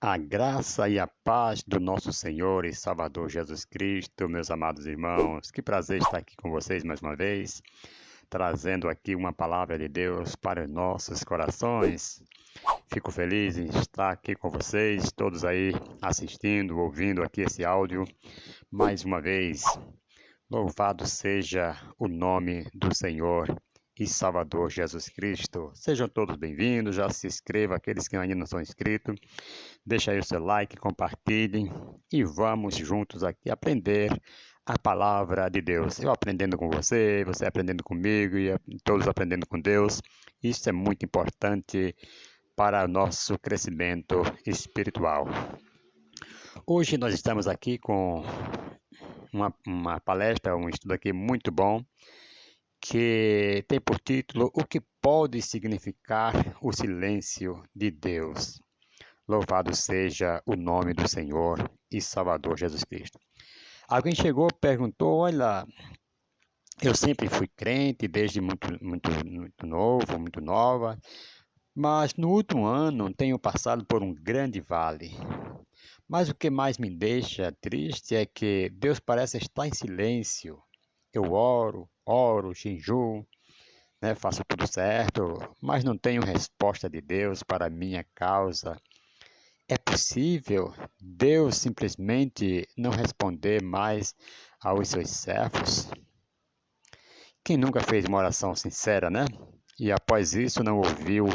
A graça e a paz do nosso Senhor e Salvador Jesus Cristo, meus amados irmãos, que prazer estar aqui com vocês mais uma vez, trazendo aqui uma palavra de Deus para nossos corações. Fico feliz em estar aqui com vocês, todos aí assistindo, ouvindo aqui esse áudio. Mais uma vez, louvado seja o nome do Senhor e Salvador Jesus Cristo. Sejam todos bem-vindos, já se inscreva, aqueles que ainda não são inscritos. Deixa aí o seu like, compartilhem e vamos juntos aqui aprender a palavra de Deus. Eu aprendendo com você, você aprendendo comigo e todos aprendendo com Deus. Isso é muito importante para o nosso crescimento espiritual. Hoje nós estamos aqui com uma palestra, um estudo aqui muito bom, que tem por título O que pode significar o silêncio de Deus. Louvado seja o nome do Senhor e Salvador Jesus Cristo. Alguém chegou e perguntou, olha, eu sempre fui crente desde muito novo, muito nova, mas no último ano tenho passado por um grande vale. Mas o que mais me deixa triste é que Deus parece estar em silêncio. Eu oro, jejuo, né, faço tudo certo, mas não tenho resposta de Deus para a minha causa. É possível Deus simplesmente não responder mais aos seus servos? Quem nunca fez uma oração sincera, né? E após isso não ouviu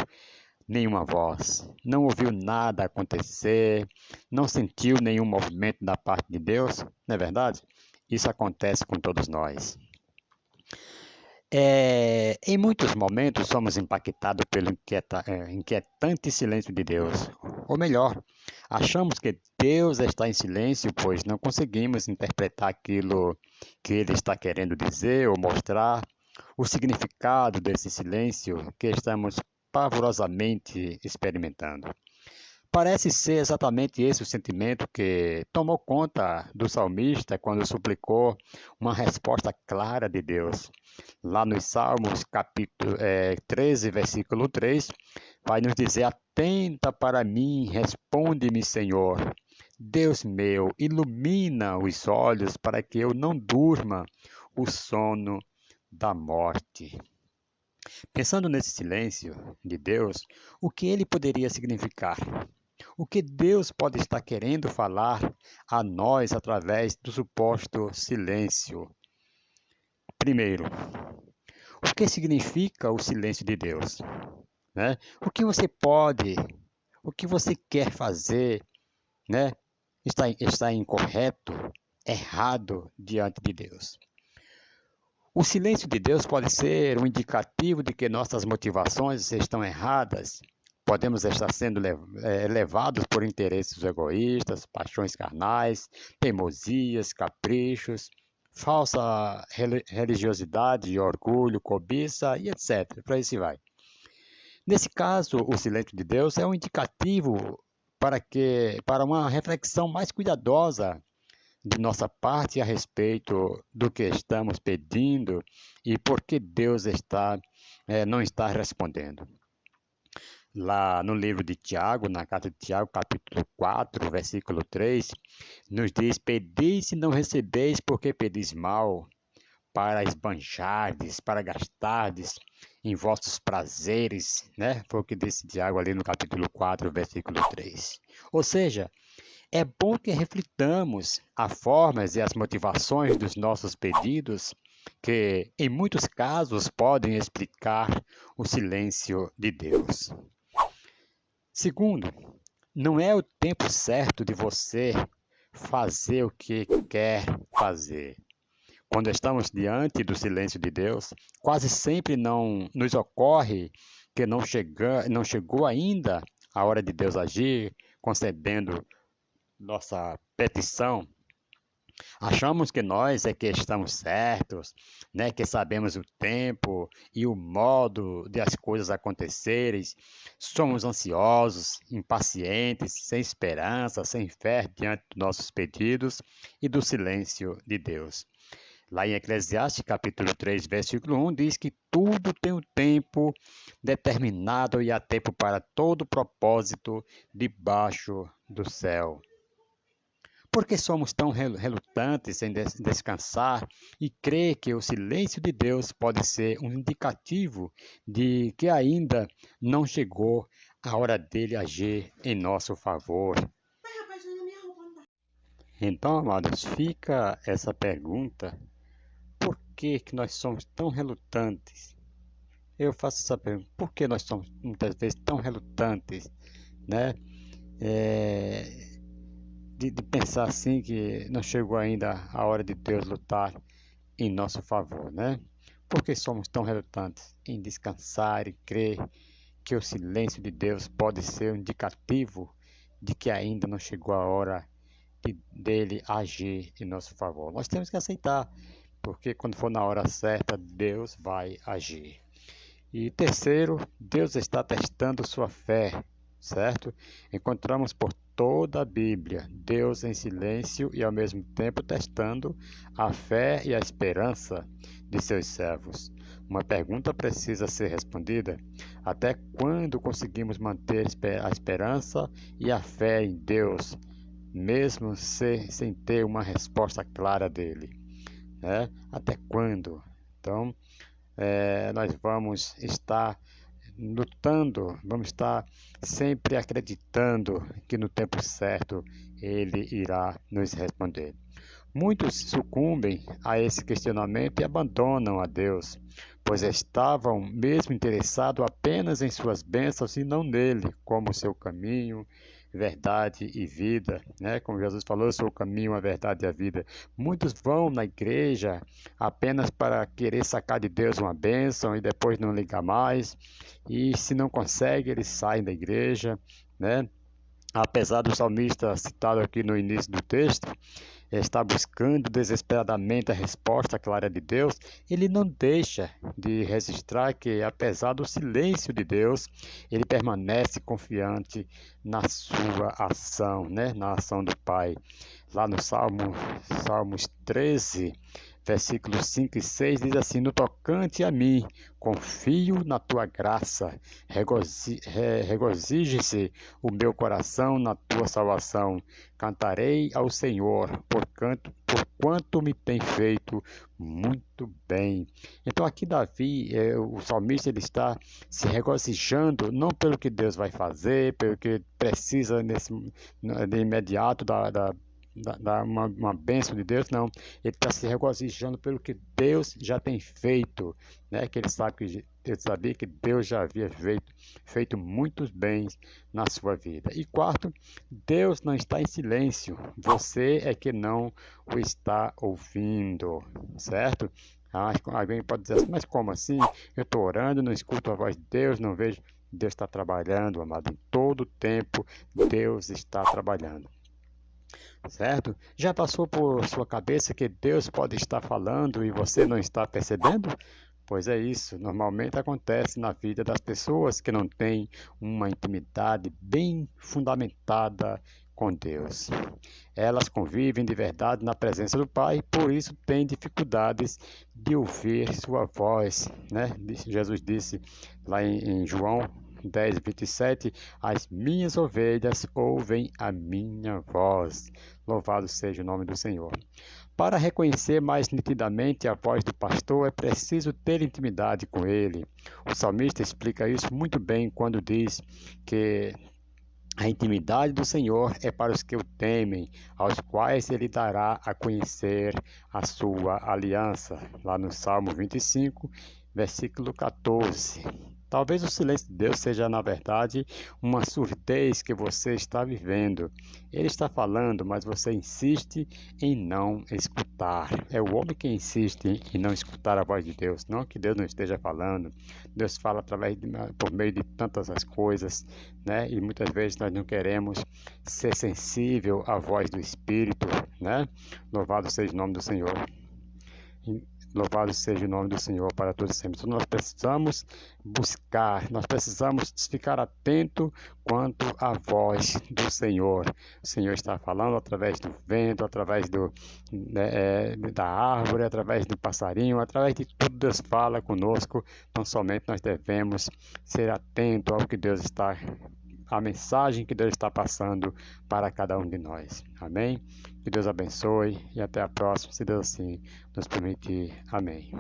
nenhuma voz, não ouviu nada acontecer, não sentiu nenhum movimento da parte de Deus, não é verdade? Isso acontece com todos nós. Em muitos momentos somos impactados pelo inquietante silêncio de Deus. Ou melhor, achamos que Deus está em silêncio, pois não conseguimos interpretar aquilo que Ele está querendo dizer ou mostrar. O significado desse silêncio que estamos pavorosamente experimentando. Parece ser exatamente esse o sentimento que tomou conta do salmista quando suplicou uma resposta clara de Deus. Lá nos Salmos, capítulo 13, versículo 3, vai nos dizer: Atenta para mim, responde-me, Senhor. Deus meu, ilumina os olhos para que eu não durma o sono da morte. Pensando nesse silêncio de Deus, o que ele poderia significar? O que Deus pode estar querendo falar a nós através do suposto silêncio? Primeiro, o que significa o silêncio de Deus? Né? O que você quer fazer, né? Está incorreto, errado diante de Deus. O silêncio de Deus pode ser um indicativo de que nossas motivações estão erradas. Podemos estar sendo levados por interesses egoístas, paixões carnais, teimosias, caprichos, falsa religiosidade, orgulho, cobiça e etc. Por aí se vai. Nesse caso, o silêncio de Deus é um indicativo para uma reflexão mais cuidadosa de nossa parte a respeito do que estamos pedindo e por que Deus não está respondendo. Lá no livro de Tiago, na carta de Tiago, capítulo 4, versículo 3, nos diz: Pedis e não recebeis, porque pedis mal, para esbanjardes, para gastardes em vossos prazeres, né? Foi o que disse Tiago ali no capítulo 4, versículo 3. Ou seja, é bom que reflitamos as formas e as motivações dos nossos pedidos, que em muitos casos podem explicar o silêncio de Deus. Segundo, não é o tempo certo de você fazer o que quer fazer. Quando estamos diante do silêncio de Deus, quase sempre não nos ocorre que não chegou ainda a hora de Deus agir, concedendo nossa petição. Achamos que nós é que estamos certos, né? Que sabemos o tempo e o modo de as coisas acontecerem. Somos ansiosos, impacientes, sem esperança, sem fé diante dos nossos pedidos e do silêncio de Deus. Lá em Eclesiastes, capítulo 3, versículo 1, diz que tudo tem um tempo determinado e há tempo para todo propósito debaixo do céu. Por que somos tão relutantes em descansar e crer que o silêncio de Deus pode ser um indicativo de que ainda não chegou a hora dele agir em nosso favor? Então, amados, fica essa pergunta: por que nós somos tão relutantes? Eu faço essa pergunta: por que nós somos muitas vezes tão relutantes, né? De pensar assim que não chegou ainda a hora de Deus lutar em nosso favor, né? Por que somos tão relutantes em descansar e crer que o silêncio de Deus pode ser um indicativo de que ainda não chegou a hora dele agir em nosso favor? Nós temos que aceitar, porque quando for na hora certa, Deus vai agir. E terceiro, Deus está testando sua fé, certo? Encontramos por toda a Bíblia Deus em silêncio e ao mesmo tempo testando a fé e a esperança de seus servos. Uma pergunta precisa ser respondida: até quando conseguimos manter a esperança e a fé em Deus, mesmo sem ter uma resposta clara dele, né? Até quando? Então, nós vamos estar lutando, vamos estar sempre acreditando que no tempo certo ele irá nos responder. Muitos sucumbem a esse questionamento e abandonam a Deus, pois estavam mesmo interessados apenas em suas bênçãos e não nele, como seu caminho, verdade e vida, né? Como Jesus falou, eu sou o caminho, a verdade e a vida. Muitos vão na igreja apenas para querer sacar de Deus uma bênção e depois não ligar mais, e se não consegue, eles saem da igreja, né? Apesar do salmista citado aqui no início do texto está buscando desesperadamente a resposta clara de Deus, ele não deixa de registrar que, apesar do silêncio de Deus, ele permanece confiante na sua ação, né? Na ação do Pai. Lá no Salmos 13, versículos 5 e 6 diz assim: no tocante a mim, confio na tua graça, regozije-se o meu coração na tua salvação. Cantarei ao Senhor, por quanto me tem feito muito bem. Então aqui Davi, o salmista, ele está se regozijando, não pelo que Deus vai fazer, pelo que precisa de imediato uma bênção de Deus, não. Ele está se regozijando pelo que Deus já tem feito, né? Que ele sabia que Deus já havia feito muitos bens na sua vida. E quarto, Deus não está em silêncio, você é que não o está ouvindo, certo? Alguém pode dizer assim, mas como assim? Eu estou orando, não escuto a voz de Deus, não vejo. Deus está trabalhando, amado, em todo tempo Deus está trabalhando. Certo? Já passou por sua cabeça que Deus pode estar falando e você não está percebendo? Pois é isso, normalmente acontece na vida das pessoas que não têm uma intimidade bem fundamentada com Deus. Elas convivem de verdade na presença do Pai, por isso têm dificuldades de ouvir sua voz, né? Jesus disse lá em João 10, 27, as minhas ovelhas ouvem a minha voz. Louvado seja o nome do Senhor. Para reconhecer mais nitidamente a voz do pastor, é preciso ter intimidade com ele. O salmista explica isso muito bem quando diz que a intimidade do Senhor é para os que o temem, aos quais ele dará a conhecer a sua aliança. Lá no Salmo 25, versículo 14. Talvez o silêncio de Deus seja, na verdade, uma surdez que você está vivendo. Ele está falando, mas você insiste em não escutar. É o homem que insiste em não escutar a voz de Deus, não que Deus não esteja falando. Deus fala por meio de tantas as coisas, né? E muitas vezes nós não queremos ser sensível à voz do Espírito, né? Louvado seja o nome do Senhor. Louvado seja o nome do Senhor para todos sempre. Então, nós precisamos buscar, nós precisamos ficar atento quanto à voz do Senhor. O Senhor está falando através do vento, através da árvore, através do passarinho, através de tudo Deus fala conosco. Então somente nós devemos ser atentos ao que Deus está, a mensagem que Deus está passando para cada um de nós. Amém? Que Deus abençoe e até a próxima, se Deus assim nos permitir. Amém.